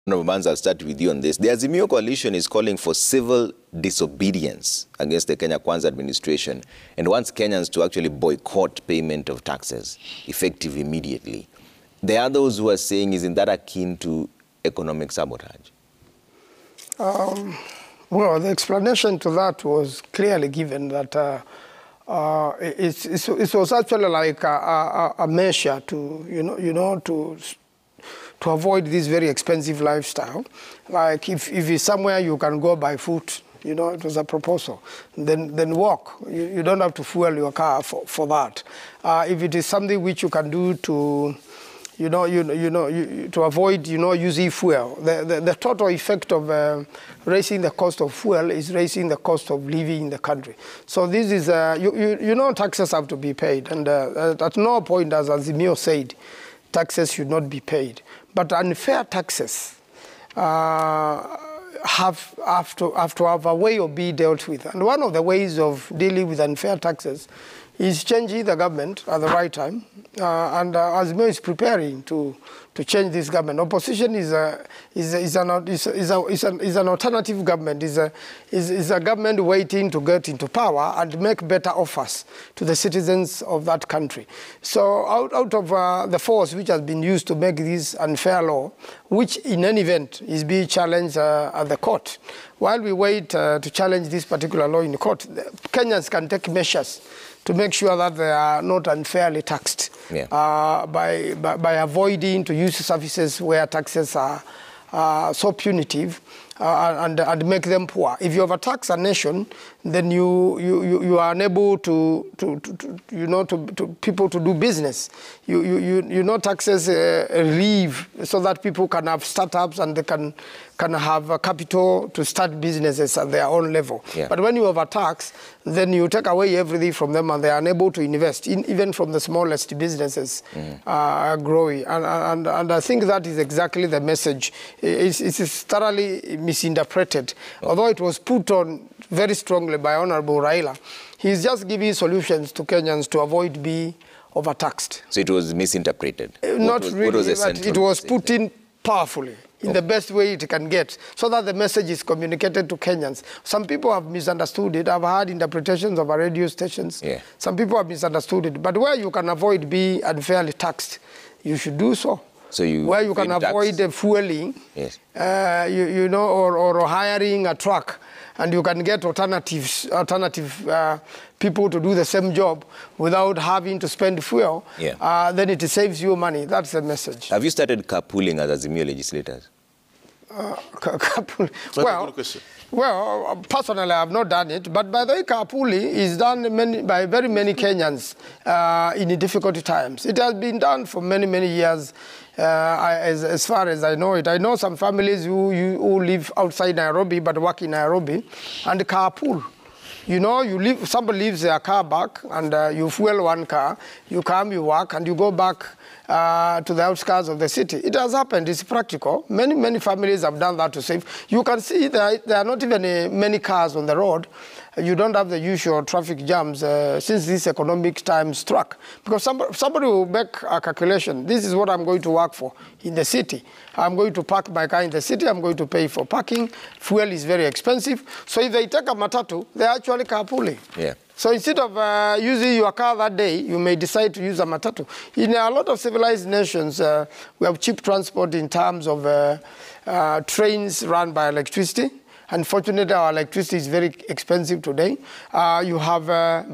Dan Maanzo, I'll start with you on this. The Azimio coalition is calling for civil disobedience against the Kenya Kwanza administration and wants Kenyans to actually boycott payment of taxes, effective immediately. There are those who are saying, isn't that akin to economic sabotage? Well, the explanation to that was clearly given that it was actually like a measure to to avoid this very expensive lifestyle. Like if it's somewhere you can go by foot, it was a proposal, then walk. You don't have to fuel your car for that. If it is something which you can do to to avoid, using fuel. The total effect of raising the cost of fuel is raising the cost of living in the country. So this is, taxes have to be paid. And at no point, as Azimio said, taxes should not be paid. But unfair taxes have to have a way of being dealt with. And one of the ways of dealing with unfair taxes is changing the government at the right time, and Azimio is preparing to change this government. Opposition is an alternative government, is a government waiting to get into power and make better offers to the citizens of that country. So out of the force which has been used to make this unfair law, which in any event is being challenged at the court, while we wait to challenge this particular law in the court, Kenyans can take measures to make sure that they are not unfairly taxed, by avoiding to use services where taxes are so punitive and make them poor. If you overtax a nation, then you are unable to people to do business. Taxes relieve so that people can have startups and they can have capital to start businesses at their own level. Yeah. But when you overtax, then you take away everything from them and they are unable to invest, even from the smallest businesses growing. And I think that is exactly the message. It is thoroughly misinterpreted. Although it was put on very strongly by Honorable Raila, he's just giving solutions to Kenyans to avoid being overtaxed. So it was misinterpreted? Not really, but it was put in powerfully, in the best way it can get, so that the message is communicated to Kenyans. Some people have misunderstood it. I've heard interpretations of our radio stations. Yeah. Some people have misunderstood it. But where you can avoid being unfairly taxed, you should do so. So where you can avoid the fueling, yes, or hiring a truck, and you can get alternative people to do the same job without having to spend fuel, then it saves you money. That's the message. Have you started carpooling as Azimio legislators? Well, personally, I have not done it. But by the way, carpooling is done by very many Kenyans in difficult times. It has been done for many, many years, as far as I know it. I know some families who live outside Nairobi but work in Nairobi and carpool. Somebody leaves their car back and you fuel one car, you come, you work, and you go back to the outskirts of the city. It has happened. It's practical. Many families have done that to save. You can see there are not even many cars on the road. You don't have the usual traffic jams since this economic time struck. Because somebody will make a calculation. This is what I'm going to work for in the city. I'm going to park my car in the city. I'm going to pay for parking. Fuel is very expensive. So if they take a matatu, they're actually carpooling. Yeah. So instead of using your car that day, you may decide to use a matatu. In a lot of civilized nations, we have cheap transport in terms of trains run by electricity. Unfortunately, our electricity is very expensive today. You have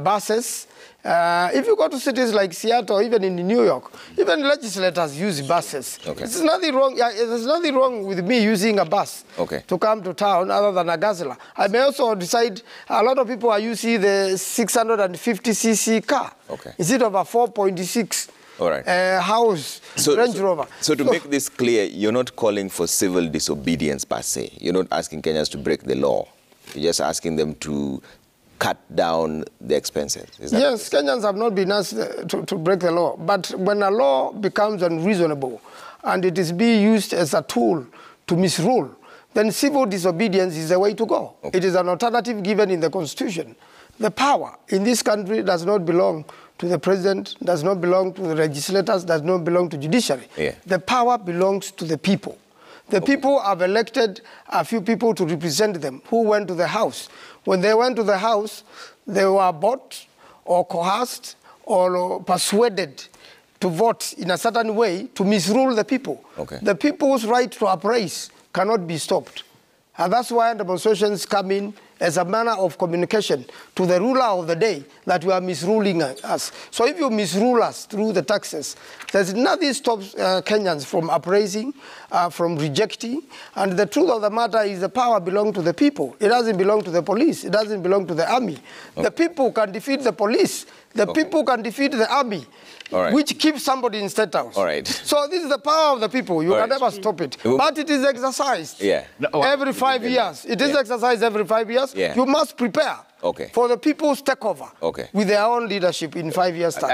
buses. If you go to cities like Seattle, even in New York, even legislators use buses. Okay. There's nothing wrong. There's nothing wrong with me using a bus to come to town other than a guzzler. I may also decide. A lot of people are using the 650cc car instead of a 4.6. All right. House, Range Rover. So to make this clear, you're not calling for civil disobedience per se. You're not asking Kenyans to break the law. You're just asking them to cut down the expenses. Yes, Kenyans have not been asked to break the law. But when a law becomes unreasonable and it is being used as a tool to misrule, then civil disobedience is the way to go. Okay. It is an alternative given in the Constitution. The power in this country does not belong to the president, does not belong to the legislators, does not belong to judiciary. Yeah. The power belongs to the people. The people have elected a few people to represent them who went to the house. When they went to the house, they were bought or coerced or persuaded to vote in a certain way to misrule the people. Okay. The people's right to uprise cannot be stopped. And that's why demonstrations come in as a manner of communication to the ruler of the day that you are misruling us. So if you misrule us through the taxes, there's nothing stops Kenyans from upraising, from rejecting. And the truth of the matter is the power belongs to the people. It doesn't belong to the police. It doesn't belong to the army. Okay. The people can defeat the police. The people can defeat the army. Right. Which keeps somebody in state house. All right. So this is the power of the people. You can never stop it. But it is exercised every 5 years. It is exercised every 5 years. You must prepare for the people's takeover with their own leadership in 5 years' time.